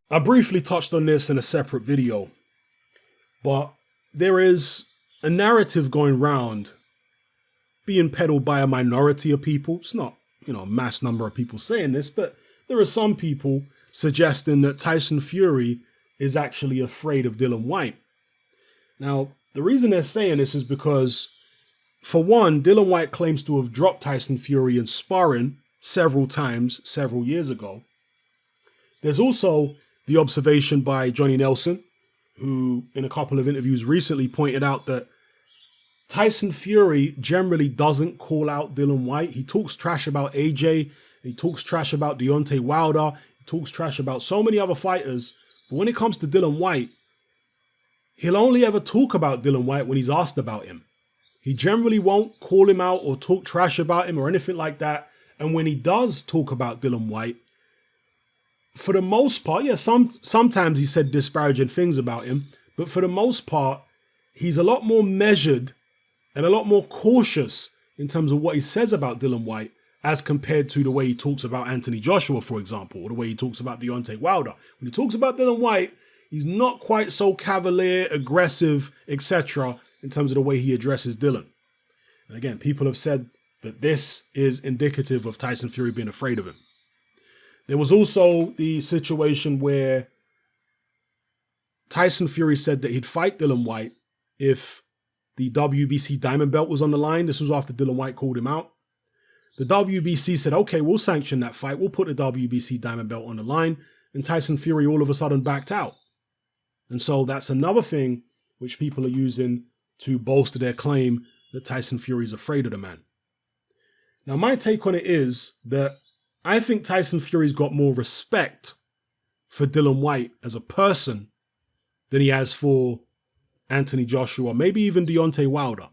I briefly touched on this in a separate video, but there is a narrative going round being peddled by a minority of people. It's not, a mass number of people saying this, but there are some people suggesting that Tyson Fury is actually afraid of Dillian Whyte. Now, the reason they're saying this is because, for one, Dillian Whyte claims to have dropped Tyson Fury in sparring several times, several years ago. There's also the observation by Johnny Nelson, who in a couple of interviews recently pointed out that Tyson Fury generally doesn't call out Dillian Whyte. He talks trash about AJ, he talks trash about Deontay Wilder, he talks trash about so many other fighters, but when it comes to Dillian Whyte, he'll only ever talk about Dillian Whyte when he's asked about him. He generally won't call him out or talk trash about him or anything like that. And when he does talk about Dillian Whyte, for the most part, sometimes he said disparaging things about him, but for the most part, he's a lot more measured and a lot more cautious in terms of what he says about Dillian Whyte as compared to the way he talks about Anthony Joshua, for example, or the way he talks about Deontay Wilder. When he talks about Dillian Whyte, he's not quite so cavalier, aggressive, etc. in terms of the way he addresses Dillian. And again, people have said that this is indicative of Tyson Fury being afraid of him. There was also the situation where Tyson Fury said that he'd fight Dillian Whyte if the WBC Diamond Belt was on the line. This was after Dillian Whyte called him out. The WBC said, okay, we'll sanction that fight. We'll put the WBC Diamond Belt on the line. And Tyson Fury all of a sudden backed out. And so that's another thing which people are using to bolster their claim that Tyson Fury is afraid of the man. Now, my take on it is that I think Tyson Fury's got more respect for Dillian Whyte as a person than he has for Anthony Joshua, maybe even Deontay Wilder.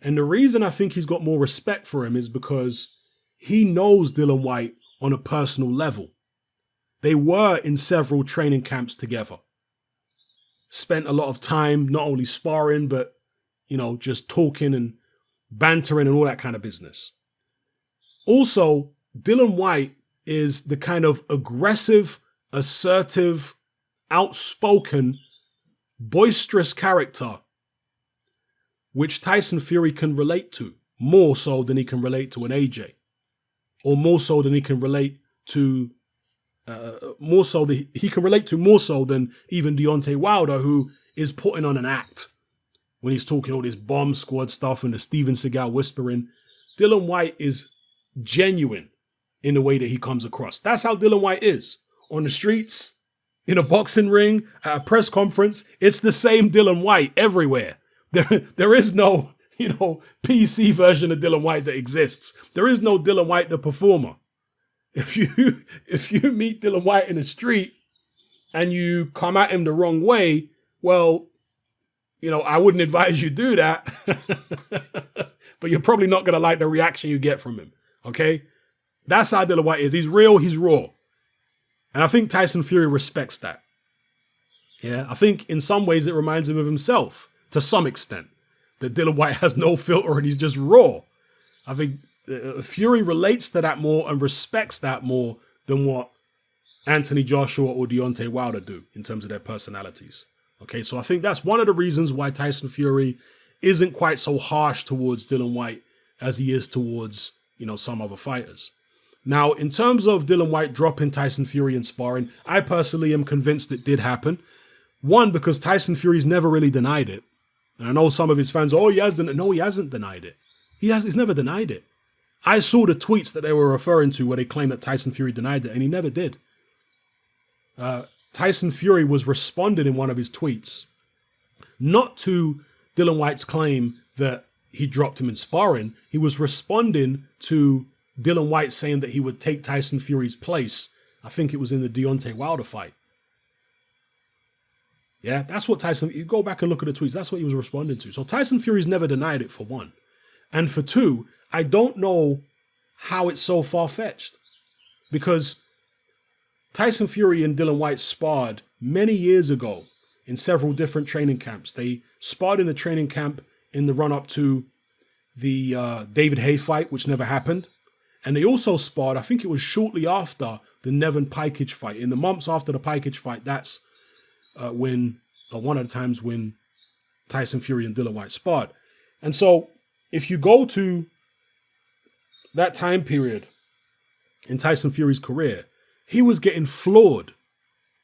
And the reason I think he's got more respect for him is because he knows Dillian Whyte on a personal level. They were in several training camps together. Spent a lot of time not only sparring, but, just talking and bantering and all that kind of business. Also, Dillian Whyte is the kind of aggressive, assertive, outspoken, boisterous character which Tyson Fury can relate to more so than he can relate to an AJ, or more so than he can relate to more so than even Deontay Wilder, who is putting on an act when he's talking all this bomb squad stuff and the Steven Seagal whispering. Dillian Whyte is genuine in the way that he comes across. That's how Dillian Whyte is. On the streets, in a boxing ring, at a press conference, it's the same Dillian Whyte everywhere. There is no, PC version of Dillian Whyte that exists. There is no Dillian Whyte the performer. If you meet Dillian Whyte in the street and you come at him the wrong way, well, I wouldn't advise you do that. But you're probably not going to like the reaction you get from him. Okay? That's how Dillian Whyte is. He's real, he's raw. And I think Tyson Fury respects that. Yeah, I think in some ways it reminds him of himself to some extent. That Dillian Whyte has no filter and he's just raw. I think Fury relates to that more and respects that more than what Anthony Joshua or Deontay Wilder do in terms of their personalities. Okay, so I think that's one of the reasons why Tyson Fury isn't quite so harsh towards Dillian Whyte as he is towards, some other fighters. Now, in terms of Dillian Whyte dropping Tyson Fury in sparring, I personally am convinced it did happen. One, because Tyson Fury's never really denied it. And I know some of his fans, he has denied it. No, he hasn't denied it. He's never denied it. I saw the tweets that they were referring to where they claimed that Tyson Fury denied it, and he never did. Tyson Fury was responding in one of his tweets, not to Dillian Whyte's claim that he dropped him in sparring. He was responding to Dillian Whyte saying that he would take Tyson Fury's place. I think it was in the Deontay Wilder fight. Yeah, that's what you go back and look at the tweets. That's what he was responding to. So Tyson Fury's never denied it, for one. And for two, I don't know how it's so far-fetched. Because Tyson Fury and Dillian Whyte sparred many years ago in several different training camps. They sparred in the training camp in the run-up to the David Haye fight, which never happened. And they also sparred, I think it was shortly after the Nevin Pikage fight. In the months after the Pikage fight, that's one of the times when Tyson Fury and Dillian Whyte sparred. And so if you go to that time period in Tyson Fury's career, he was getting floored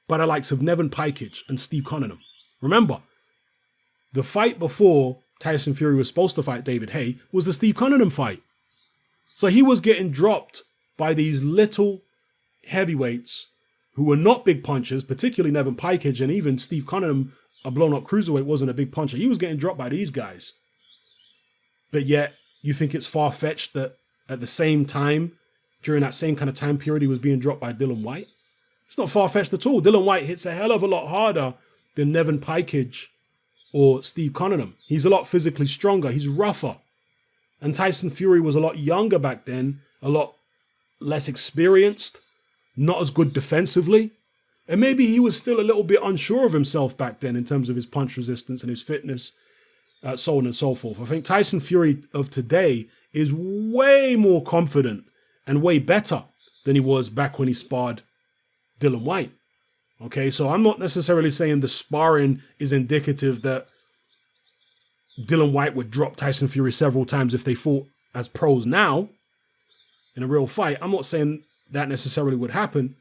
by the likes of Nevin Pikage and Steve Cunningham. Remember, the fight before Tyson Fury was supposed to fight David Haye was the Steve Cunningham fight. So he was getting dropped by these little heavyweights who were not big punchers, particularly Nevin Pikage, and even Steve Cunningham, a blown-up cruiserweight, wasn't a big puncher. He was getting dropped by these guys. But yet, you think it's far-fetched that at the same time, during that same kind of time period, he was being dropped by Dillian Whyte? It's not far-fetched at all. Dillian Whyte hits a hell of a lot harder than Nevin Pikage or Steve Cunningham. He's a lot physically stronger. He's rougher. And Tyson Fury was a lot younger back then, a lot less experienced, not as good defensively. And maybe he was still a little bit unsure of himself back then in terms of his punch resistance and his fitness, so on and so forth. I think Tyson Fury of today is way more confident and way better than he was back when he sparred Dillian Whyte. Okay, so I'm not necessarily saying the sparring is indicative that Dillian Whyte would drop Tyson Fury several times if they fought as pros now in a real fight. I'm not saying that necessarily would happen,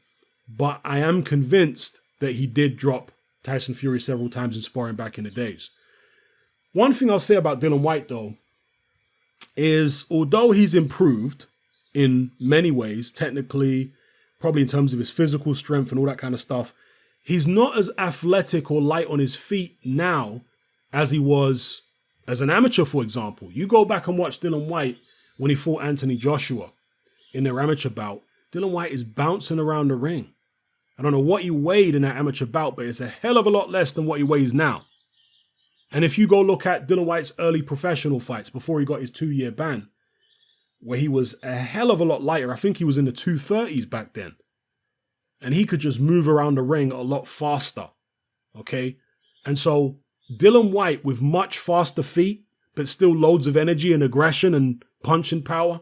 but I am convinced that he did drop Tyson Fury several times in sparring back in the days. One thing I'll say about Dillian Whyte, though, is although he's improved in many ways, technically, probably in terms of his physical strength and all that kind of stuff, he's not as athletic or light on his feet now as he was as an amateur, for example. You go back and watch Dillian Whyte when he fought Anthony Joshua in their amateur bout. Dillian Whyte is bouncing around the ring. I don't know what he weighed in that amateur bout, but it's a hell of a lot less than what he weighs now. And if you go look at Dillian Whyte's early professional fights before he got his 2-year ban, where he was a hell of a lot lighter, I think he was in the 230s back then. And he could just move around the ring a lot faster. Okay? And so Dillian Whyte with much faster feet, but still loads of energy and aggression and punching power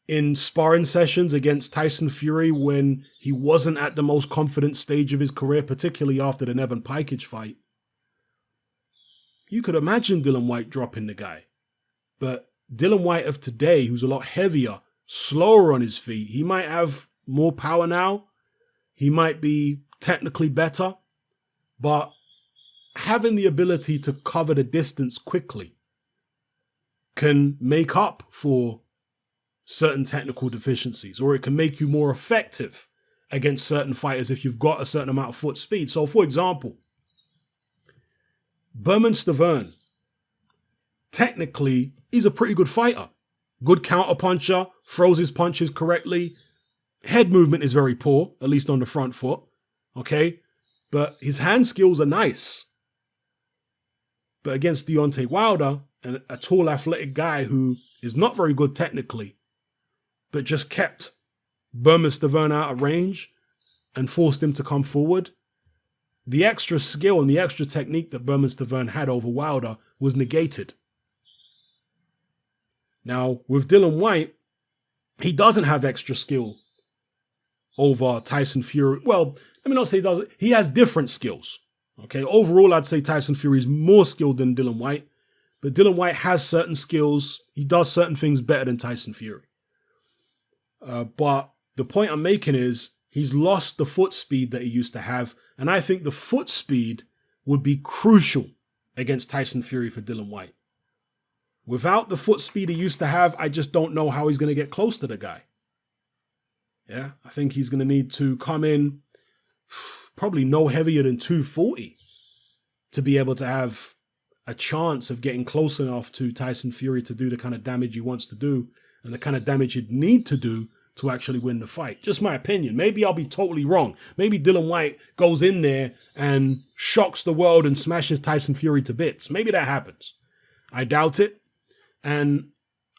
in sparring sessions against Tyson Fury when he wasn't at the most confident stage of his career, particularly after the Nevin Pikage fight. You could imagine Dillian Whyte dropping the guy. But Dillian Whyte of today, who's a lot heavier, slower on his feet, he might have more power now. He might be technically better. But having the ability to cover the distance quickly can make up for certain technical deficiencies, or it can make you more effective against certain fighters if you've got a certain amount of foot speed. So, for example, Stavern, technically, he's a pretty good fighter. Good counterpuncher, throws his punches correctly. Head movement is very poor, at least on the front foot. Okay? But his hand skills are nice. But against Deontay Wilder, a tall, athletic guy who is not very good technically, but just kept Stavern out of range and forced him to come forward, the extra skill and the extra technique that Stavern had over Wilder was negated. Now, with Dillian Whyte, he doesn't have extra skill over Tyson Fury. Well, let me not say he doesn't. He has different skills. Okay, overall, I'd say Tyson Fury is more skilled than Dillian Whyte, but Dillian Whyte has certain skills. He does certain things better than Tyson Fury. But the point I'm making is he's lost the foot speed that he used to have, and I think the foot speed would be crucial against Tyson Fury for Dillian Whyte. Without the foot speed he used to have, I just don't know how he's going to get close to the guy. Yeah, I think he's going to need to come in probably no heavier than 240 to be able to have a chance of getting close enough to Tyson Fury to do the kind of damage he wants to do and the kind of damage he'd need to do to actually win the fight. Just my opinion. Maybe I'll be totally wrong. Maybe Dillian Whyte goes in there and shocks the world and smashes Tyson Fury to bits. Maybe that happens. I doubt it. And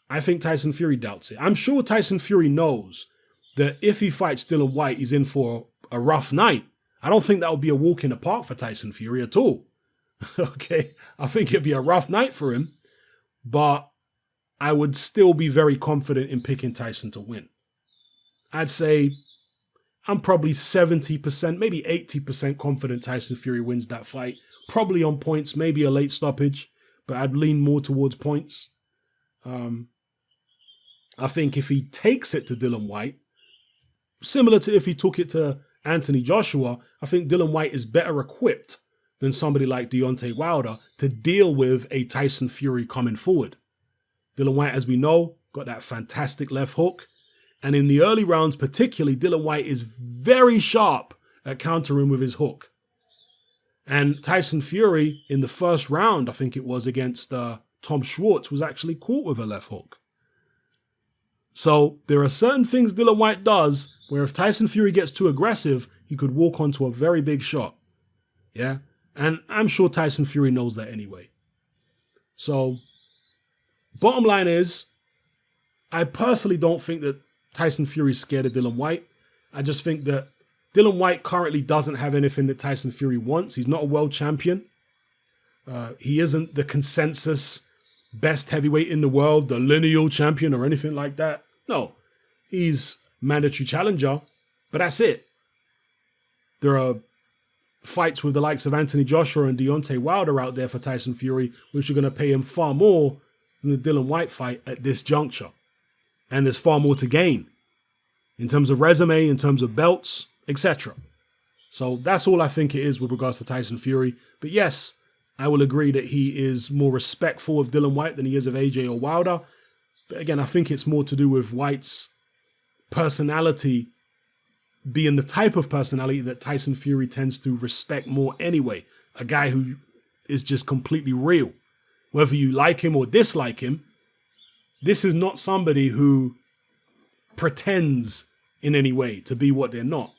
I think Tyson Fury doubts it. I'm sure Tyson Fury knows that if he fights Dillian Whyte, he's in for a rough night. I don't think that would be a walk in the park for Tyson Fury at all. Okay? I think it'd be a rough night for him. But I would still be very confident in picking Tyson to win. I'd say I'm probably 70%, maybe 80% confident Tyson Fury wins that fight. Probably on points, maybe a late stoppage, but I'd lean more towards points. I think if he takes it to Dillian Whyte, similar to if he took it to Anthony Joshua, I think Dillian Whyte is better equipped than somebody like Deontay Wilder to deal with a Tyson Fury coming forward. Dillian Whyte, as we know, got that fantastic left hook. And in the early rounds particularly, Dillian Whyte is very sharp at countering with his hook. And Tyson Fury, in the first round, I think it was against Tom Schwartz, was actually caught with a left hook. So there are certain things Dillian Whyte does where if Tyson Fury gets too aggressive, he could walk onto a very big shot. Yeah? And I'm sure Tyson Fury knows that anyway. So, bottom line is, I personally don't think that Tyson Fury is scared of Dillian Whyte. I just think that Dillian Whyte currently doesn't have anything that Tyson Fury wants. He's not a world champion. He isn't the consensus best heavyweight in the world, the lineal champion or anything like that. No, he's mandatory challenger, but that's it. There are fights with the likes of Anthony Joshua and Deontay Wilder out there for Tyson Fury, which are going to pay him far more than the Dillian Whyte fight at this juncture. And there's far more to gain in terms of resume, in terms of belts, etc. So that's all I think it is with regards to Tyson Fury. But yes, I will agree that he is more respectful of Dillian Whyte than he is of AJ or Wilder. But again, I think it's more to do with Whyte's personality being the type of personality that Tyson Fury tends to respect more anyway. A guy who is just completely real. Whether you like him or dislike him, this is not somebody who pretends in any way to be what they're not.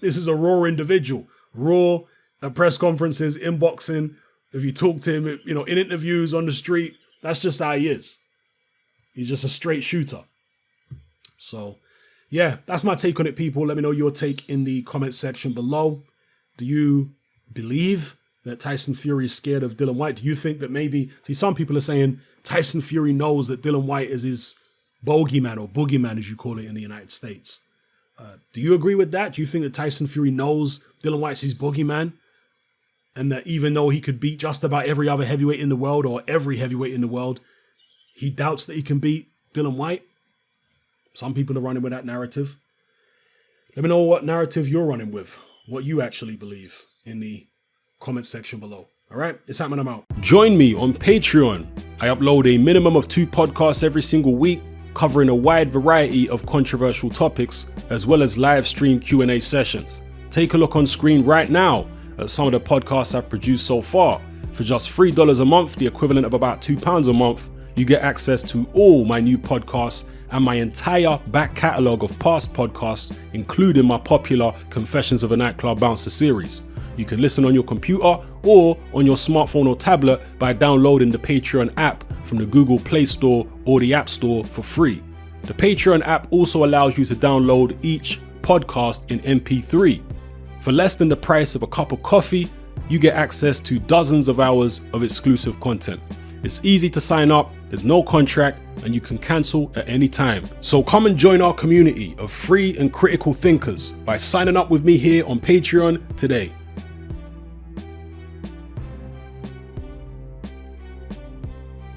This is a raw individual. Raw at press conferences, in boxing. If you talk to him, in interviews on the street, that's just how he is. He's just a straight shooter. So, yeah, that's my take on it, people. Let me know your take in the comment section below. Do you believe that Tyson Fury is scared of Dillian Whyte? Do you think that maybe, some people are saying Tyson Fury knows that Dillian Whyte is his bogeyman or boogeyman, as you call it in the United States? Do you agree with that? Do you think that Tyson Fury knows Dillian Whyte's his boogeyman? And that even though he could beat just about every other heavyweight in the world or every heavyweight in the world, he doubts that he can beat Dillian Whyte? Some people are running with that narrative. Let me know what narrative you're running with, what you actually believe in the comment section below. All right, it's happening. I'm out. Join me on Patreon. I upload a minimum of 2 podcasts every single week, covering a wide variety of controversial topics, as well as live stream Q&A sessions. Take a look on screen right now at some of the podcasts I've produced so far. For just $3 a month, the equivalent of about £2 a month, you get access to all my new podcasts and my entire back catalogue of past podcasts, including my popular Confessions of a Nightclub Bouncer series. You can listen on your computer or on your smartphone or tablet by downloading the Patreon app from the Google Play Store or the App Store for free. The Patreon app also allows you to download each podcast in MP3. For less than the price of a cup of coffee, you get access to dozens of hours of exclusive content. It's easy to sign up, there's no contract, and you can cancel at any time. So come and join our community of free and critical thinkers by signing up with me here on Patreon today.